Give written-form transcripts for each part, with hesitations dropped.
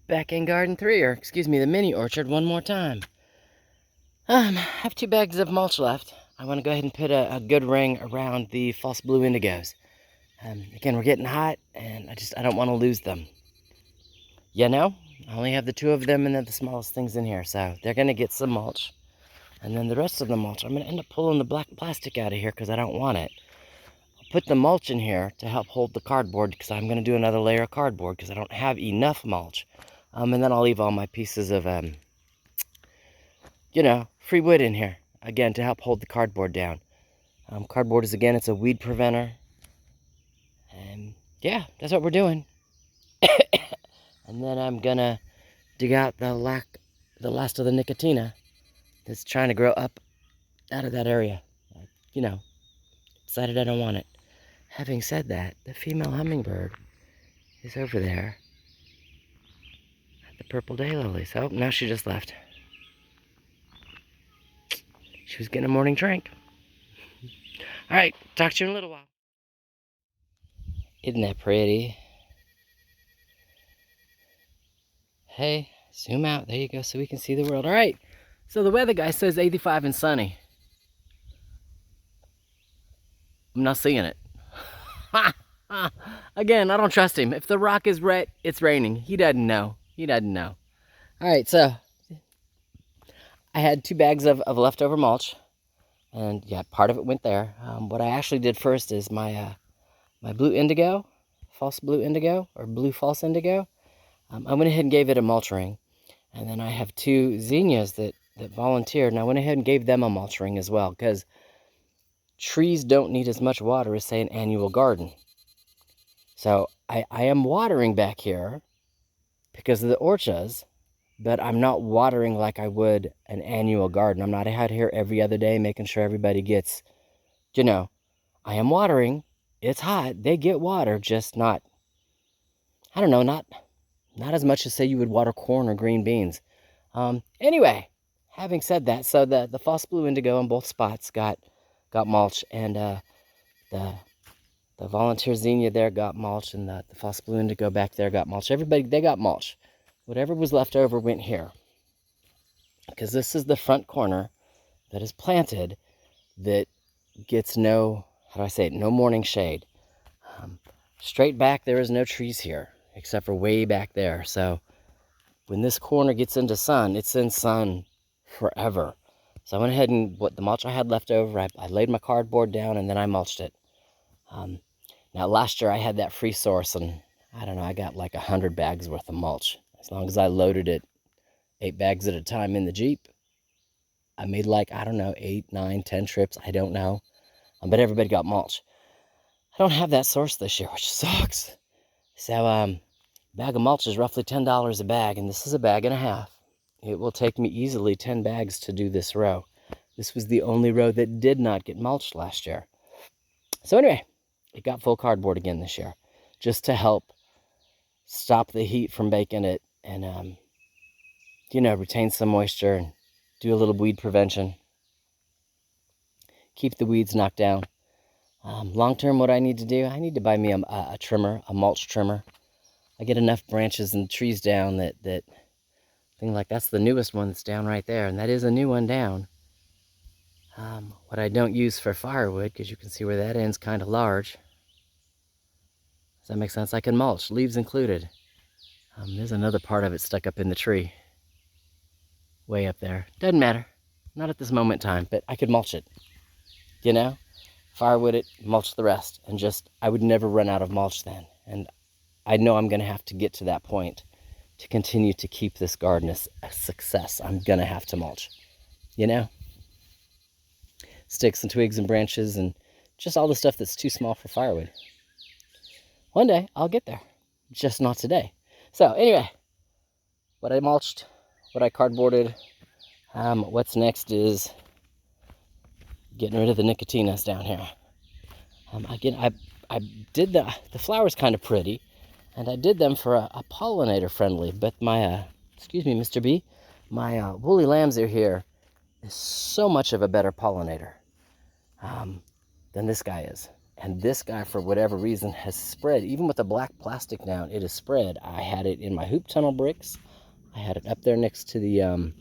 back in garden 3, or excuse me, the mini orchard one more time. I have 2 bags of mulch left. I want to go ahead and put a good ring around the false blue indigos. Again, we're getting hot, and I don't want to lose them. You know, I only have the 2 of them, and they're the smallest things in here, so they're going to get some mulch. And then the rest of the mulch, I'm going to end up pulling the black plastic out of here because I don't want it. I'll put the mulch in here to help hold the cardboard because I'm going to do another layer of cardboard because I don't have enough mulch. And then I'll leave all my pieces of, free wood in here, again, to help hold the cardboard down. Cardboard is, again, it's a weed preventer. And yeah, that's what we're doing. And then I'm going to dig out the last of the Nicotina that's trying to grow up out of that area. Decided I don't want it. Having said that, the female hummingbird is over there at the purple daylilies. Oh, now she just left. She was getting a morning drink. All right, talk to you in a little while. Isn't that pretty? Hey, zoom out. There you go, so we can see the world. All right, so the weather guy says 85 and sunny. I'm not seeing it. Again, I don't trust him. If the rock is red, it's raining. He doesn't know. He doesn't know. All right, so I had 2 bags of leftover mulch, and yeah, part of it went there. What I actually did first is my blue indigo, false blue indigo, or blue false indigo. I went ahead and gave it a mulch ring, and then I have 2 zinnias that volunteered, and I went ahead and gave them a mulch ring as well, because trees don't need as much water as, say, an annual garden. So I am watering back here because of the orchas, but I'm not watering like I would an annual garden. I'm not out here every other day making sure everybody gets, I am watering. It's hot. They get water, just not, I don't know, not as much as, say, you would water corn or green beans. Anyway, having said that, so the false blue indigo on both spots got mulch, and the volunteer zinnia there got mulch, and the false blue indigo back there got mulch. Everybody, they got mulch. Whatever was left over went here. Because this is the front corner that is planted that gets no, no morning shade. Straight back, there is no trees here, except for way back there. So when this corner gets into sun, it's in sun forever. So I went ahead and, the mulch I had left over, I laid my cardboard down, and then I mulched it. Now, last year I had that free source, and I don't know, I got like 100 bags worth of mulch. As long as I loaded it 8 bags at a time in the Jeep, I made like, I don't know, 8, 9, 10 trips. I don't know. But everybody got mulch. I don't have that source this year, which sucks. So, a bag of mulch is roughly $10 a bag, and this is a bag and a half. It will take me easily 10 bags to do this row. This was the only row that did not get mulched last year. So anyway, it got full cardboard again this year, just to help stop the heat from baking it, and retain some moisture and do a little weed prevention. Keep the weeds knocked down. Long term, what I need to do, I need to buy me a trimmer, a mulch trimmer. I get enough branches and trees down that thing, like that's the newest one that's down right there, and that is a new one down. What I don't use for firewood, because you can see where that end's kind of large. Does that make sense? I can mulch, leaves included. There's another part of it stuck up in the tree. Way up there. Doesn't matter. Not at this moment in time, but I could mulch it. Firewood it, mulch the rest. And I would never run out of mulch then. And I know I'm going to have to get to that point to continue to keep this garden a success. I'm going to have to mulch. Sticks and twigs and branches and just all the stuff that's too small for firewood. One day, I'll get there. Just not today. So, anyway, what I mulched, what I cardboarded, what's next is getting rid of the Nicotinas down here. Again, I did the flowers kind of pretty, and I did them for a pollinator friendly, but my, excuse me, Mr. B, my woolly lambs are here is so much of a better pollinator than this guy is. And this guy, for whatever reason, has spread. Even with the black plastic down, it has spread. I had it in my hoop tunnel bricks. I had it up there next to the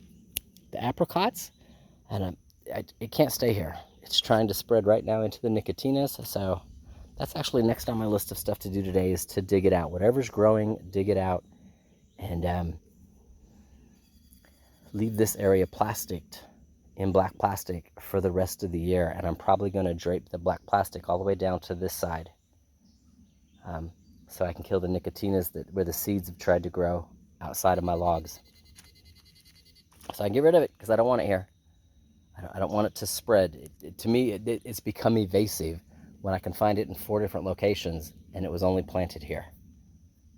apricots. And it can't stay here. It's trying to spread right now into the nicotinas. So that's actually next on my list of stuff to do today, is to dig it out. Whatever's growing, dig it out. And leave this area plasticed in black plastic for the rest of the year. And I'm probably going to drape the black plastic all the way down to this side, so I can kill the nicotinas where the seeds have tried to grow outside of my logs. So I can get rid of it because I don't want it here. I don't want it to spread. To me, it's become evasive when I can find it in 4 different locations and it was only planted here.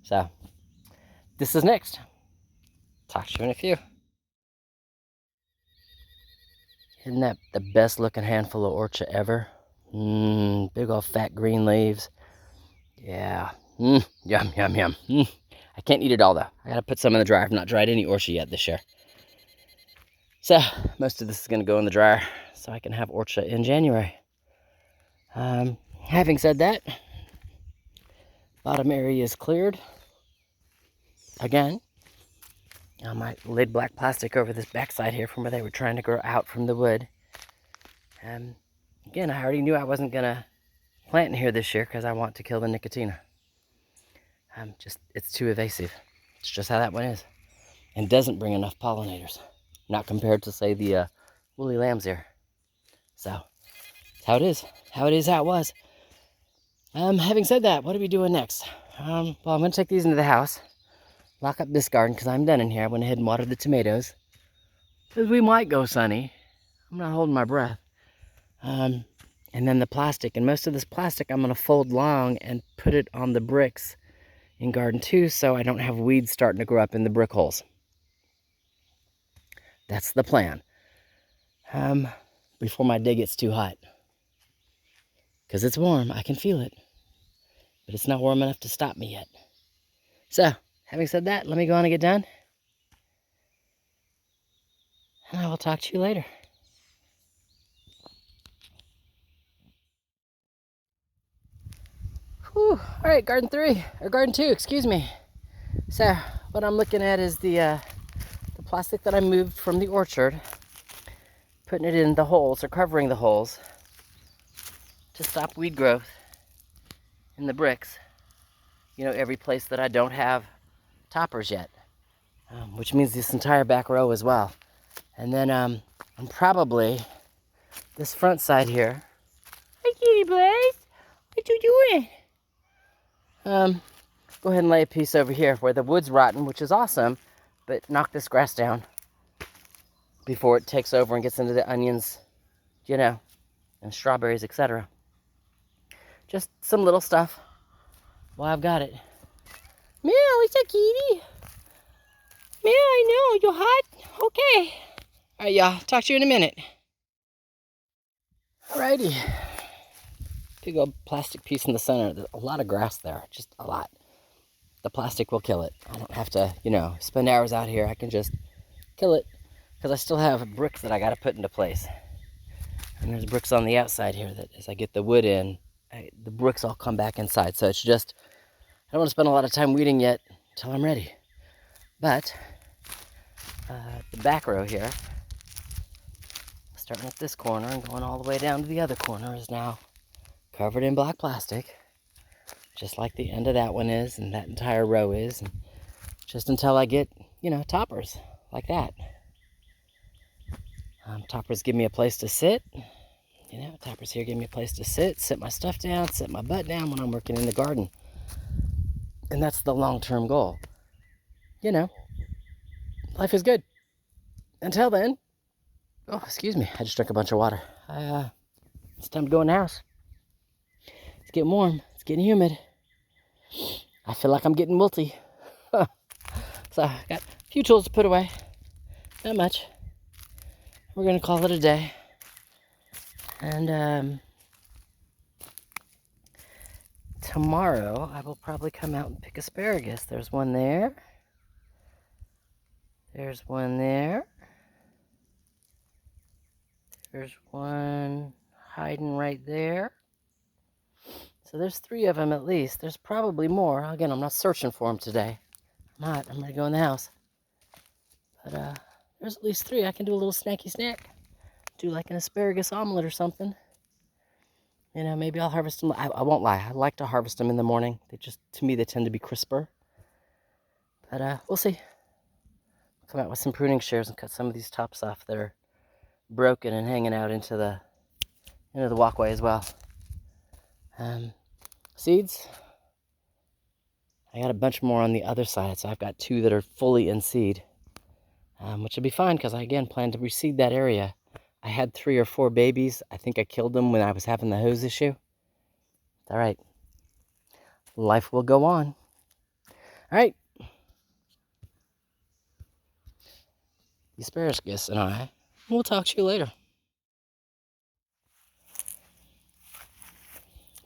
So this is next. Talk to you in a few. Isn't that the best looking handful of orchard ever? Big old fat green leaves. Yeah. Yum, yum, yum. I can't eat it all though. I gotta put some in the dryer. I've not dried any orchard yet this year. So most of this is gonna go in the dryer so I can have orchard in January. Having said that, bottom area is cleared. Again, I might laid black plastic over this backside here from where they were trying to grow out from the wood. Again, I already knew I wasn't gonna plant in here this year because I want to kill the nicotina. It's too evasive. It's just how that one is. And doesn't bring enough pollinators. Not compared to, say, the woolly lambs here. So, that's how it is. How it is, how it was. Having said that, what are we doing next? Well, I'm going to take these into the house. Lock up this garden because I'm done in here. I went ahead and watered the tomatoes. Because we might go sunny. I'm not holding my breath. And then the plastic. And most of this plastic I'm going to fold long and put it on the bricks in garden 2 so I don't have weeds starting to grow up in the brick holes. That's the plan. Before my day gets too hot. Because it's warm, I can feel it. But it's not warm enough to stop me yet. So, having said that, let me go on and get done. And I will talk to you later. Whew. Alright, garden 3, or garden 2, excuse me. So, what I'm looking at is the plastic that I moved from the orchard. Putting it in the holes, or covering the holes, to stop weed growth in the bricks. You know, every place that I don't have toppers yet. Which means this entire back row as well. And then I'm probably, this front side here. Hi, kitty Blaze. What you doing? Go ahead and lay a piece over here where the wood's rotten, which is awesome, but knock this grass down before it takes over and gets into the onions, you know, and strawberries, etc. Just some little stuff while I've got it. Meow, it's a kitty. Meow, I know, you hot? Okay. All right, y'all, talk to you in a minute. Alrighty. Big old plastic piece in the center. There's a lot of grass there, just a lot. The plastic will kill it. I don't have to, you know, spend hours out here. I can just kill it because I still have bricks that I got to put into place. And there's bricks on the outside here that as I get the wood in, the bricks all come back inside. So it's just, I don't want to spend a lot of time weeding yet until I'm ready. But the back row here, starting at this corner and going all the way down to the other corner, is now covered in black plastic, just like the end of that one is, and that entire row is, and just until I get, you know, toppers like that. Toppers give me a place to sit. You know, toppers here give me a place to sit my stuff down, sit my butt down when I'm working in the garden. And that's the long-term goal. You know, life is good. Until then, oh, excuse me, I just drank a bunch of water. It's time to go in the house. It's getting warm. It's getting humid. I feel like I'm getting wilty. So I got a few tools to put away. Not much. We're going to call it a day. And tomorrow I will probably come out and pick asparagus. There's one there. There's one there. There's one hiding right there. So there's 3 of them at least. There's probably more. Again, I'm not searching for them today. I'm not. I'm going to go in the house. But there's at least 3. I can do a little snacky snack. Do like an asparagus omelet or something. You know, maybe I'll harvest them. I won't lie. I like to harvest them in the morning. To me, they tend to be crisper. But we'll see. Come out with some pruning shears and cut some of these tops off that are broken and hanging out into the walkway as well. Seeds. I got a bunch more on the other side, so I've got 2 that are fully in seed, which will be fine because I, again, plan to reseed that area. I had 3 or 4 babies. I think I killed them when I was having the hose issue. All right. Life will go on. All right. The asparagus and I will talk to you later.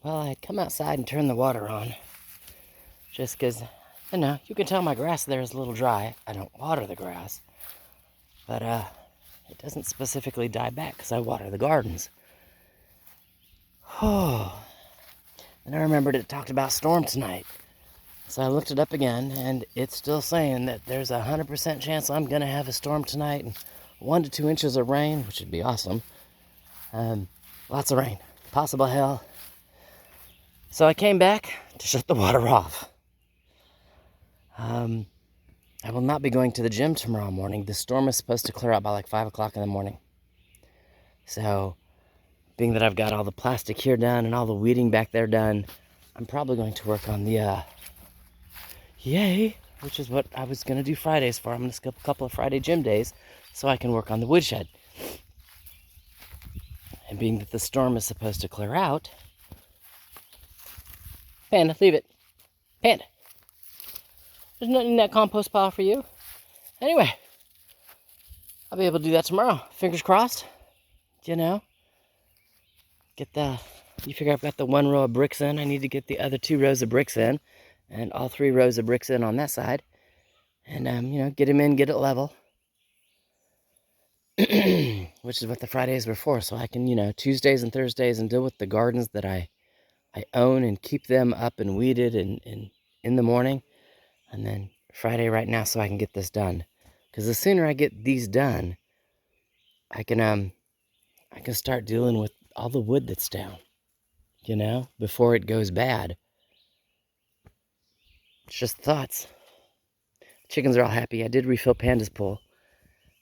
Well, I come outside and turn the water on just because, you know, you can tell my grass there is a little dry. I don't water the grass, but it doesn't specifically die back because I water the gardens. Oh, and I remembered it talked about storm tonight. So I looked it up again, and it's still saying that there's a 100% chance I'm going to have a storm tonight, and 1 to 2 inches of rain, which would be awesome. Lots of rain, possible hail. So I came back to shut the water off. I will not be going to the gym tomorrow morning. The storm is supposed to clear out by like 5 o'clock in the morning. So, being that I've got all the plastic here done and all the weeding back there done, I'm probably going to work on the which is what I was going to do Fridays for. I'm going to skip a couple of Friday gym days so I can work on the woodshed. And being that the storm is supposed to clear out... Panda, leave it. Panda. There's nothing in that compost pile for you. Anyway, I'll be able to do that tomorrow. Fingers crossed. You know. You figure I've got the 1 row of bricks in. I need to get the other 2 rows of bricks in. And all 3 rows of bricks in on that side. And, you know, get them in, get it level. Which is what the Fridays were for. So I can, you know, Tuesdays and Thursdays and deal with the gardens that I own and keep them up and weeded in the morning. And then Friday right now so I can get this done. Because the sooner I get these done, I can start dealing with all the wood that's down. You know, before it goes bad. It's just thoughts. Chickens are all happy. I did refill Panda's pool.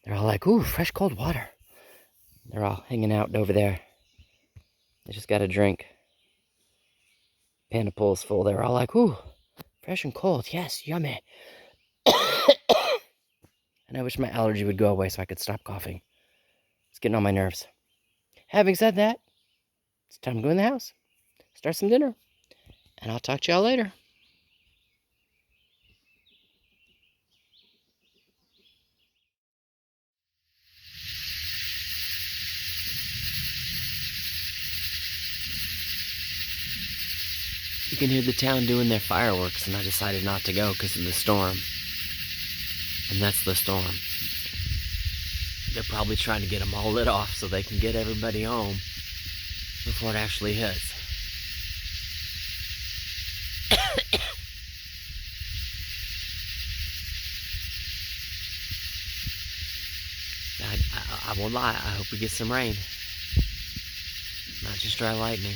They're all like, ooh, fresh cold water. They're all hanging out over there. They just got a drink. Panda pool's full. They're all like, ooh, fresh and cold. Yes, yummy. And I wish my allergy would go away so I could stop coughing. It's getting on my nerves. Having said that, it's time to go in the house. Start some dinner. And I'll talk to y'all later. You can hear the town doing their fireworks, and I decided not to go because of the storm. And that's the storm. They're probably trying to get them all lit off so they can get everybody home before it actually hits. I won't lie, I hope we get some rain. Not just dry lightning.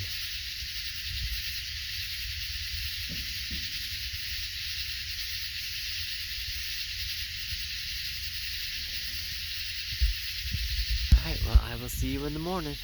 Alright, well, I will see you in the morning.